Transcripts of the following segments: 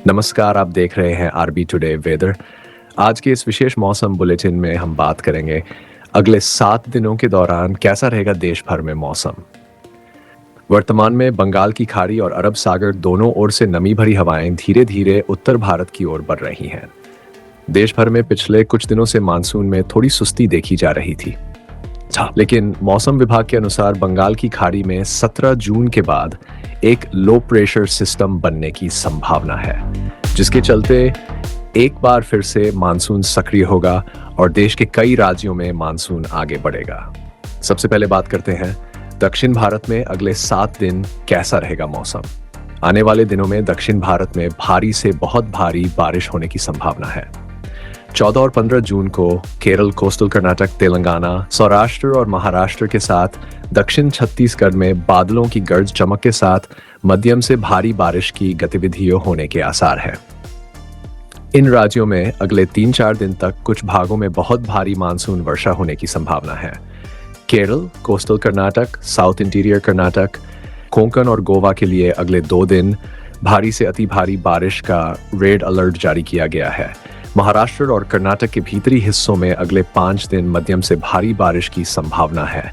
नमस्कार, आप देख रहे हैं आरबी टुडे वेदर। आज के इस विशेष मौसम बुलेटिन में हम बात करेंगे अगले 7 दिनों के दौरान कैसा रहेगा देश भर में मौसम। वर्तमान में बंगाल की खाड़ी और अरब सागर दोनों ओर से नमी भरी हवाएं धीरे धीरे उत्तर भारत की ओर बढ़ रही हैं। देश भर में पिछले कुछ दिनों से मानसून में थोड़ी सुस्ती देखी जा रही थी, लेकिन मौसम विभाग के अनुसार बंगाल की खाड़ी में 17 जून के बाद एक लो प्रेशर सिस्टम बनने की संभावना है, जिसके चलते एक बार फिर से मानसून सक्रिय होगा और देश के कई राज्यों में मानसून आगे बढ़ेगा। सबसे पहले बात करते हैं दक्षिण भारत में अगले 7 दिन कैसा रहेगा मौसम। आने वाले दिनों में दक्षिण भारत में भारी से बहुत भारी बारिश होने की संभावना है। 14 और 15 जून को केरल, कोस्टल कर्नाटक, तेलंगाना, सौराष्ट्र और महाराष्ट्र के साथ दक्षिण छत्तीसगढ़ में बादलों की गर्ज चमक के साथ मध्यम से भारी बारिश की गतिविधियों होने के आसार है। इन राज्यों में अगले 3-4 दिन तक कुछ भागों में बहुत भारी मानसून वर्षा होने की संभावना है। Kerala, coastal Karnataka, south interior Karnataka, Konkan और गोवा के लिए अगले 2 दिन भारी से अति भारी बारिश का रेड अलर्ट जारी किया गया है। महाराष्ट्र और कर्नाटक के भीतरी हिस्सों में अगले 5 दिन मध्यम से भारी बारिश की संभावना है।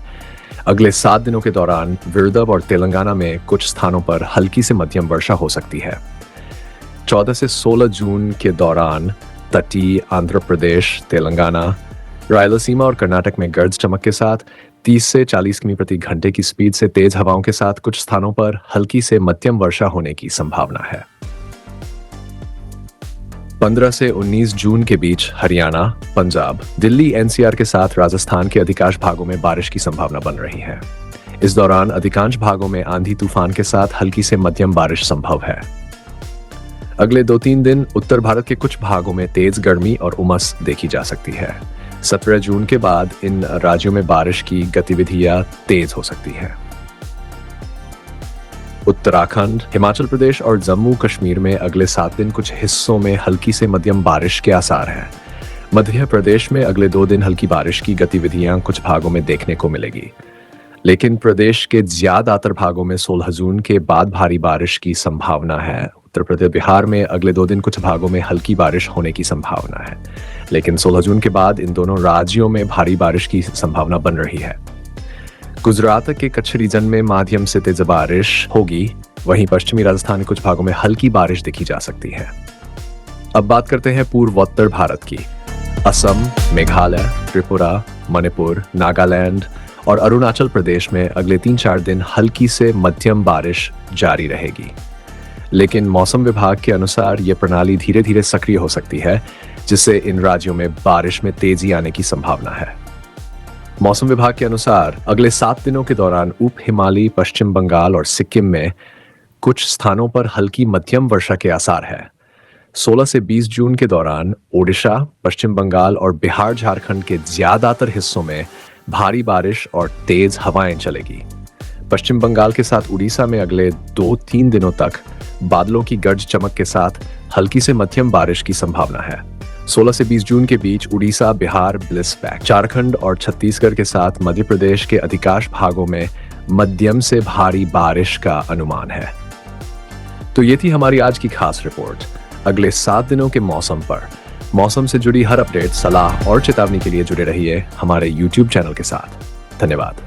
अगले 7 दिनों के दौरान विदर्भ और तेलंगाना में कुछ स्थानों पर हल्की से मध्यम वर्षा हो सकती है। 14 से 16 जून के दौरान तटीय आंध्र प्रदेश, तेलंगाना, रायलसीमा और कर्नाटक में गर्ज चमक के साथ 30 से 40 किमी प्रति घंटे की स्पीड से तेज हवाओं के साथ कुछ स्थानों पर हल्की से मध्यम वर्षा होने की संभावना है। 15 से 19 जून के बीच हरियाणा, पंजाब, दिल्ली, एनसीआर के साथ राजस्थान के अधिकांश भागों में बारिश की संभावना बन रही है। इस दौरान अधिकांश भागों में आंधी तूफान के साथ हल्की से मध्यम बारिश संभव है। अगले 2-3 दिन उत्तर भारत के कुछ भागों में तेज गर्मी और उमस देखी जा सकती है। 17 जून के बाद इन राज्यों में बारिश की गतिविधियां तेज हो सकती है। उत्तराखंड, हिमाचल प्रदेश और जम्मू कश्मीर में अगले 7 दिन कुछ हिस्सों में हल्की से मध्यम बारिश के आसार हैं। मध्य प्रदेश में अगले 2 दिन हल्की बारिश की गतिविधियां कुछ भागों में देखने को मिलेगी, लेकिन प्रदेश के ज्यादातर भागों में 16 जून के बाद भारी बारिश की संभावना है। उत्तर प्रदेश, बिहार में अगले 2 दिन कुछ भागों में हल्की बारिश होने की संभावना है, लेकिन 16 जून के बाद इन दोनों राज्यों में भारी बारिश की संभावना बन रही है। गुजरात के कच्छ रीजन में माध्यम से तेज बारिश होगी, वहीं पश्चिमी राजस्थान के कुछ भागों में हल्की बारिश देखी जा सकती है। अब बात करते हैं पूर्वोत्तर भारत की। असम, मेघालय, त्रिपुरा, मणिपुर, नागालैंड और अरुणाचल प्रदेश में अगले 3-4 दिन हल्की से मध्यम बारिश जारी रहेगी, लेकिन मौसम विभाग के अनुसार यह प्रणाली धीरे धीरे सक्रिय हो सकती है, जिससे इन राज्यों में बारिश में तेजी आने की संभावना है। मौसम विभाग के अनुसार अगले 7 दिनों के दौरान उप हिमालयी पश्चिम बंगाल और सिक्किम में कुछ स्थानों पर हल्की मध्यम वर्षा के आसार है। 16 से 20 जून के दौरान ओडिशा, पश्चिम बंगाल और बिहार झारखंड के ज्यादातर हिस्सों में भारी बारिश और तेज हवाएं चलेगी। पश्चिम बंगाल के साथ उड़ीसा में अगले 2-3 दिनों तक बादलों की गर्ज चमक के साथ हल्की से मध्यम बारिश की संभावना है। 16 से 20 जून के बीच उड़ीसा, बिहार, ब्लिसबैक, झारखंड और छत्तीसगढ़ के साथ मध्य प्रदेश के अधिकांश भागों में मध्यम से भारी बारिश का अनुमान है। तो ये थी हमारी आज की खास रिपोर्ट। अगले 7 दिनों के मौसम पर मौसम से जुड़ी हर अपडेट, सलाह और चेतावनी के लिए जुड़े रहिए हमारे YouTube चैनल के साथ। धन्यवाद।